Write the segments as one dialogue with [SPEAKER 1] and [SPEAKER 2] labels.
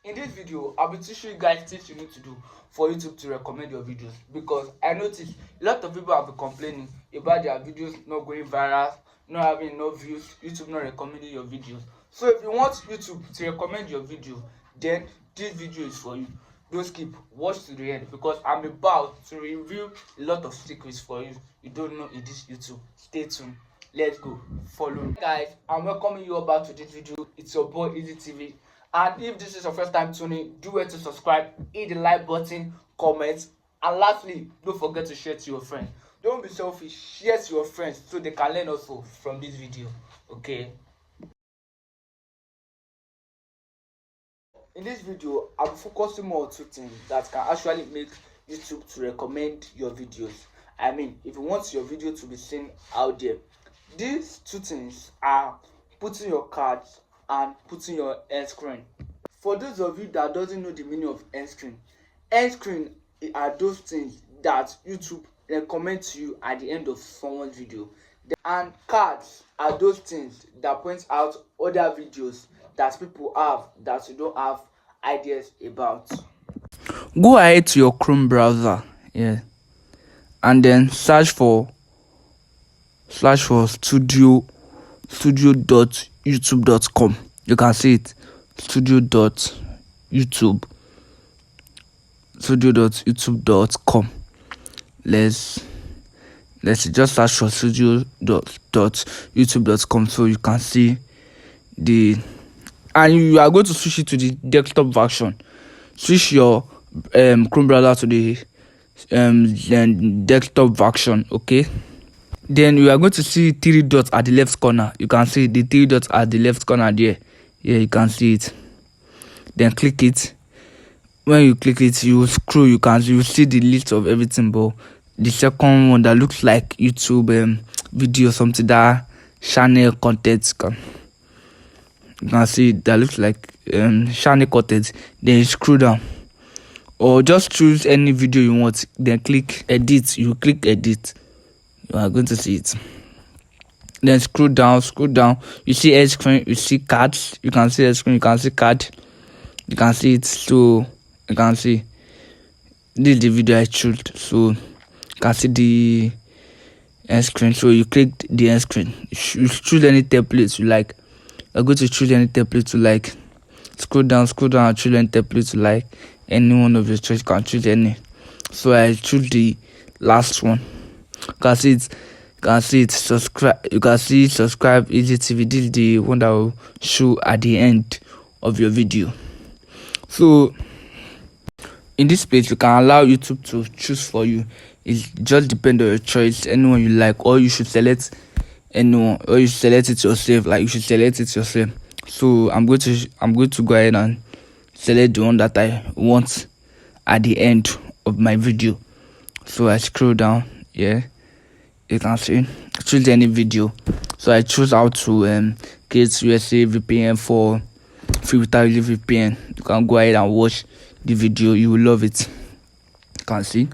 [SPEAKER 1] In this video, I'll be teaching you guys things you need to do for YouTube to recommend your videos, because I noticed a lot of people have been complaining about their videos not going viral, not having enough views, YouTube not recommending your videos. So if you want YouTube to recommend your video, then this video is for you. Don't skip, watch to the end, because I'm about to reveal a lot of secrets for you you don't know in this YouTube. Stay tuned. Let's go. Follow me. Guys, I'm welcoming you all back to this video. It's your boy Eizzy TV. And if this is your first time tuning, do well to subscribe, hit the like button, comment, and lastly, don't forget to share to your friends. Don't be selfish, share to your friends so they can learn also from this video. Okay. In this video, I'm focusing more on two things that can actually make YouTube to recommend your videos. I mean, if you want your video to be seen out there, these two things are putting your cards and putting your end screen. For those of you that doesn't know the meaning of end screen are those things that YouTube recommend to you at the end of someone's video. And cards are those things that point out other videos that people have that you don't have ideas about. Go ahead to your Chrome browser, yeah, and then search for studio.youtube.com. You can see it, studio.youtube.com. Let's just search for studio.youtube.com so you can see the, and you are going to switch it to the desktop version. Switch your Chrome browser to the desktop version. Okay, then you are going to see 3 dots at the left corner. You can see the 3 dots at the left corner there. Yeah, you can see it. Then click it. When you click it, you scroll. You see the list of everything, but the second one that looks like YouTube video, something that channel content, you can see that looks like channel content. Then you scroll down, or just choose any video you want, then click edit. You click edit, you are going to see it. Then scroll down, you see edge screen, you see cards. You can see edge screen, you can see card, you can see it. So you can see this is the video I chose, so you can see the end screen. So you click the end screen, you choose any template you like. You're going to choose any template you like. Scroll down and choose any template you like. Any one of your choice, you can choose any. So I choose the last one. You can see it, subscribe. You can see subscribe Eizzy TV. This is the one that will show at the end of your video. So in this page, you can allow YouTube to choose for you. It just depends on your choice, anyone you like, or you should select anyone, or you should select it yourself. Like, you should select it yourself. So I'm going to go ahead and select the one that I want at the end of my video. So I scroll down, yeah, you can see choose any video. So I choose how to create USA VPN for free without using VPN. You can go ahead and watch the video, you will love it. You can see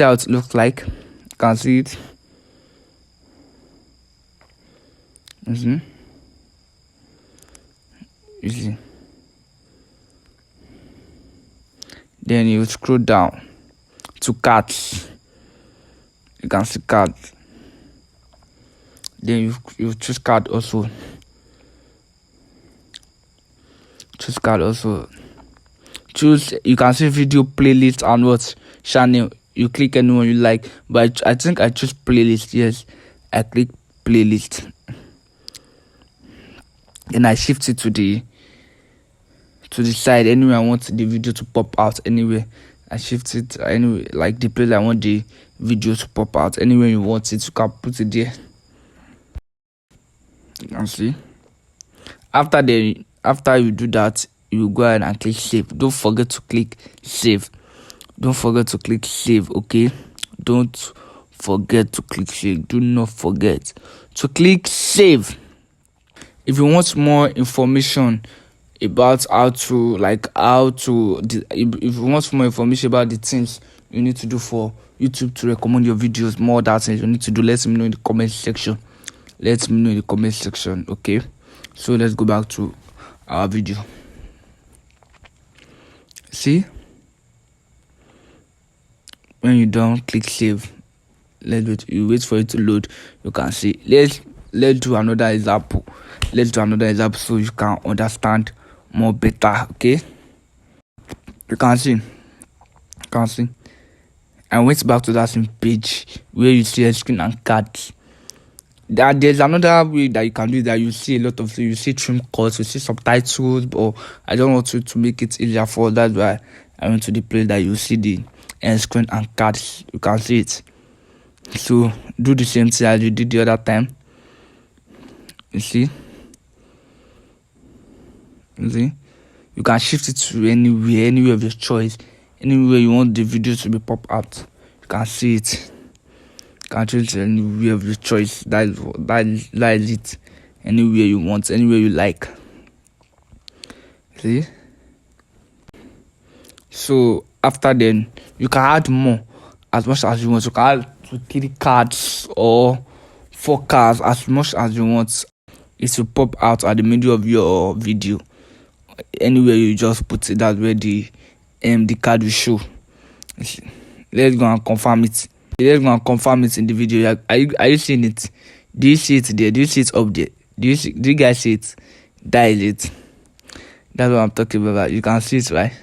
[SPEAKER 1] how it looks like. You can see it. You see. Then you scroll down to cards. You can see cards. Then you choose card also. You can see video, playlist, and what channel. You click anyone you like, but I think I choose playlist. Yes, I click playlist. Then I shift it to the side. Anywhere I want the video to pop out, anywhere I shift it. Anyway, like the place I want the video to pop out, anywhere you want it, you can put it there. You can see. After you do that, you go ahead and click save. Don't forget to click save. Okay, don't forget to click save. Do not forget to click save. If you want more information about if you want more information about the things you need to do for YouTube to recommend your videos, more that things you need to do, let me know in the comment section. Okay, so let's go back to our video. See, when you don't click save, you wait for it to load. You can see. Let's do another example. So you can understand more better. Okay, you can see. I went back to that same page where you see a screen and cards. There's another way that you can do that. You see a lot of things. You see trim cuts, you see subtitles, but I don't want to make it easier for. That's why I went to the place that you see the end screen and cards. You can see it. So do the same thing as you did the other time. You see, you can shift it to anywhere of your choice, anywhere you want the video to be pop out. You can see it. You can choose anywhere of your choice. That is it. Anywhere you want, anywhere you like. See. So after then, you can add more as much as you want. You can add 3 cards or 4 cards as much as you want. It will pop out at the middle of your video. Anywhere you just put it, that's where the card will show. Let's go and confirm it. Let's go and confirm it in the video. Are you seeing it? Do you see it there? Do you see it up there? Do you guys see it? That is it. That's what I'm talking about. You can see it, right?